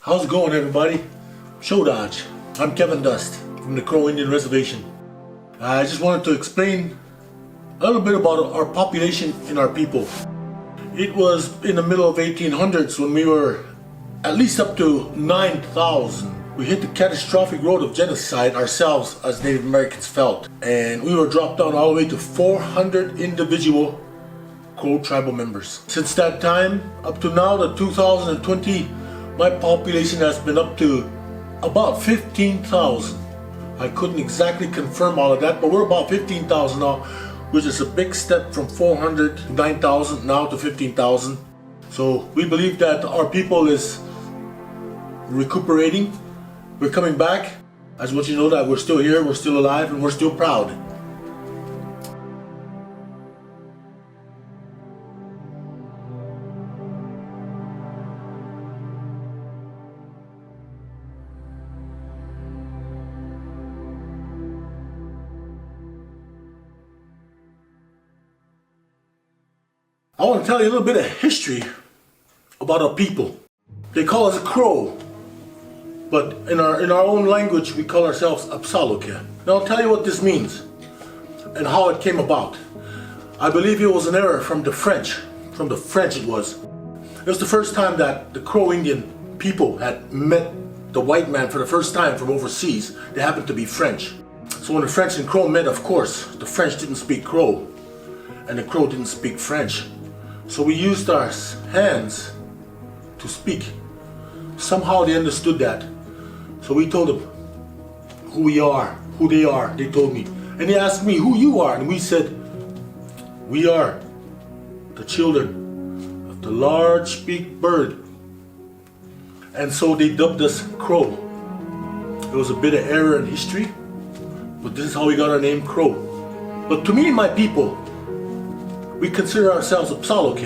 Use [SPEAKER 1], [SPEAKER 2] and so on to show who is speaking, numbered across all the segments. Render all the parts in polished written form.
[SPEAKER 1] How's it going, everybody? Show Dodge. I'm Kevin Dust from the Crow Indian Reservation. I just wanted to explain a little bit about our population and our people. It was in the middle of 1800s when we were at least up to 9,000. We hit the catastrophic road of genocide ourselves as Native Americans felt. And we were dropped down all the way to 400 individual Crow tribal members. Since that time up to now, the 2020, my population has been up to about 15,000. I couldn't exactly confirm all of that, but we're about 15,000 now, which is a big step from 400 to 9,000 now to 15,000. So we believe that our people is recuperating. We're coming back. I just want you to know that we're still here, we're still alive, and we're still proud. I want to tell you a little bit of history about our people. They call us a Crow, but in our own language we call ourselves Apsaloke. Now I'll tell you what this means and how it came about. I believe it was an error from the French. From the French it was. It was the first time that the Crow Indian people had met the white man for the first time from overseas. They happened to be French. So when the French and Crow met, of course, the French didn't speak Crow and the Crow didn't speak French. So we used our hands to speak. Somehow they understood that. So we told them who we are, who they are. They told me. And they asked me who you are. And we said, we are the children of the large-beaked bird. And so they dubbed us Crow. There was a bit of error in history, but this is how we got our name Crow. But to me and my people, we consider ourselves Apsaloke.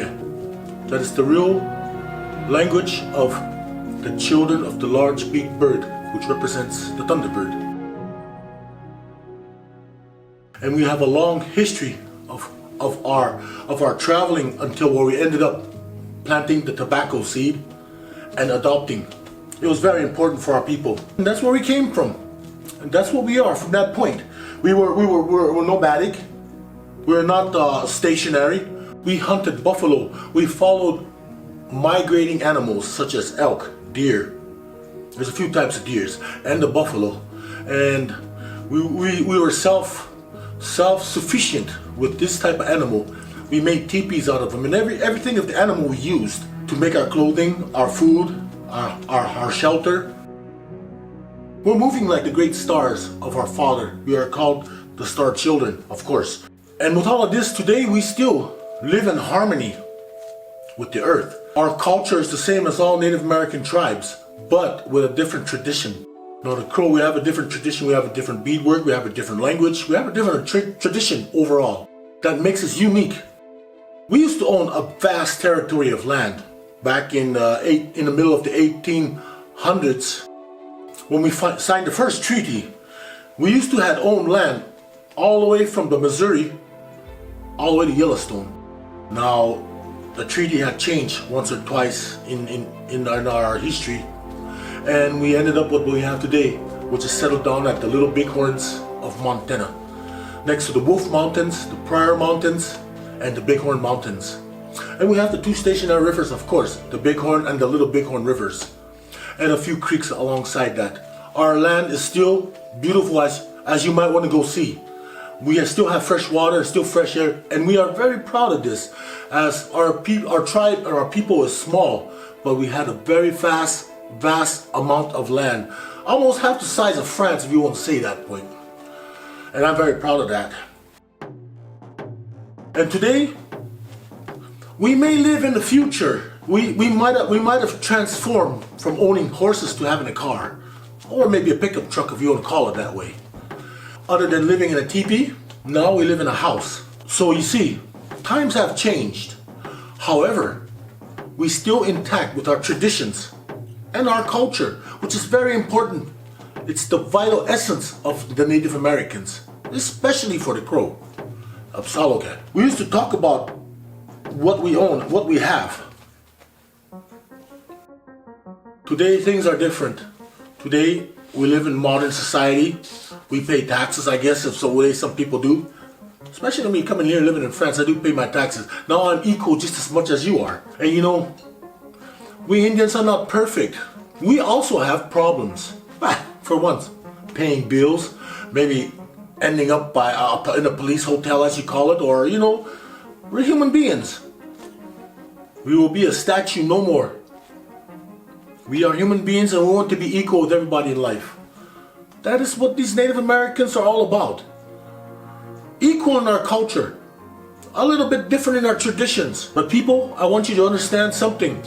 [SPEAKER 1] That is the real language of the children of the large-beaked bird, which represents the thunderbird. And we have a long history of our traveling until where we ended up planting the tobacco seed and adopting. It was very important for our people. And that's where we came from. And that's what we are from that point. We were nomadic. We're not stationary. We hunted buffalo. We followed migrating animals such as elk, deer. There's a few types of deers, and the buffalo. And we were self-sufficient with this type of animal. We made teepees out of them, and everything of the animal we used to make our clothing, our food, our shelter. We're moving like the great stars of our Father. We are called the Star Children, of course. And with all of this, today we still live in harmony with the earth. Our culture is the same as all Native American tribes, but with a different tradition. Now the Crow, we have a different tradition, we have a different beadwork, we have a different language, we have a different tradition overall that makes us unique. We used to own a vast territory of land back in the middle of the 1800s. When we signed the first treaty, we used to have owned land all the way from the Missouri all the way to Yellowstone. Now, the treaty had changed once or twice in our history, and we ended up with what we have today, which is settled down at the Little Bighorns of Montana, next to the Wolf Mountains, the Prairie Mountains, and the Bighorn Mountains. And we have the two stationary rivers, of course, the Bighorn and the Little Bighorn rivers, and a few creeks alongside that. Our land is still beautiful as you might want to go see. We still have fresh water, still fresh air, and we are very proud of this, as our tribe or our people is small, but we had a very vast amount of land, almost half the size of France, if you want to say that point. And I'm very proud of that. And today, we may live in the future. We might have transformed from owning horses to having a car, or maybe a pickup truck if you want to call it that way. Other than living in a teepee, now we live in a house. So you see, times have changed. However, we still intact with our traditions and our culture, which is very important. It's the vital essence of the Native Americans, especially for the Crow, Apsaloke. We used to talk about what we own, what we have. Today things are different. Today we live in modern society. We pay taxes, I guess, if so way some people do. Especially me coming here living in France, I do pay my taxes. Now I'm equal just as much as you are. And you know, we Indians are not perfect. We also have problems. For once, paying bills, maybe ending up in a police hotel as you call it, or you know, we're human beings. We will be a statue no more. We are human beings and we want to be equal with everybody in life. That is what these Native Americans are all about. Equal in our culture, a little bit different in our traditions. But people, I want you to understand something.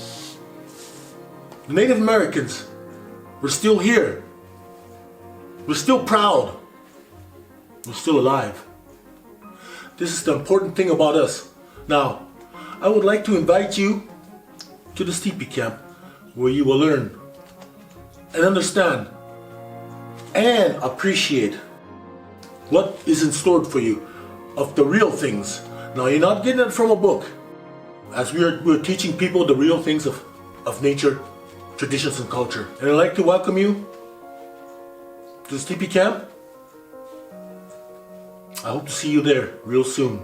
[SPEAKER 1] The Native Americans, we're still here. We're still proud. We're still alive. This is the important thing about us. Now, I would like to invite you to the teepee camp where you will learn and understand and appreciate what is in store for you of the real things. Now, you're not getting it from a book. As we're teaching people the real things of nature, traditions, and culture. And I'd like to welcome you to this teepee camp. I hope to see you there real soon.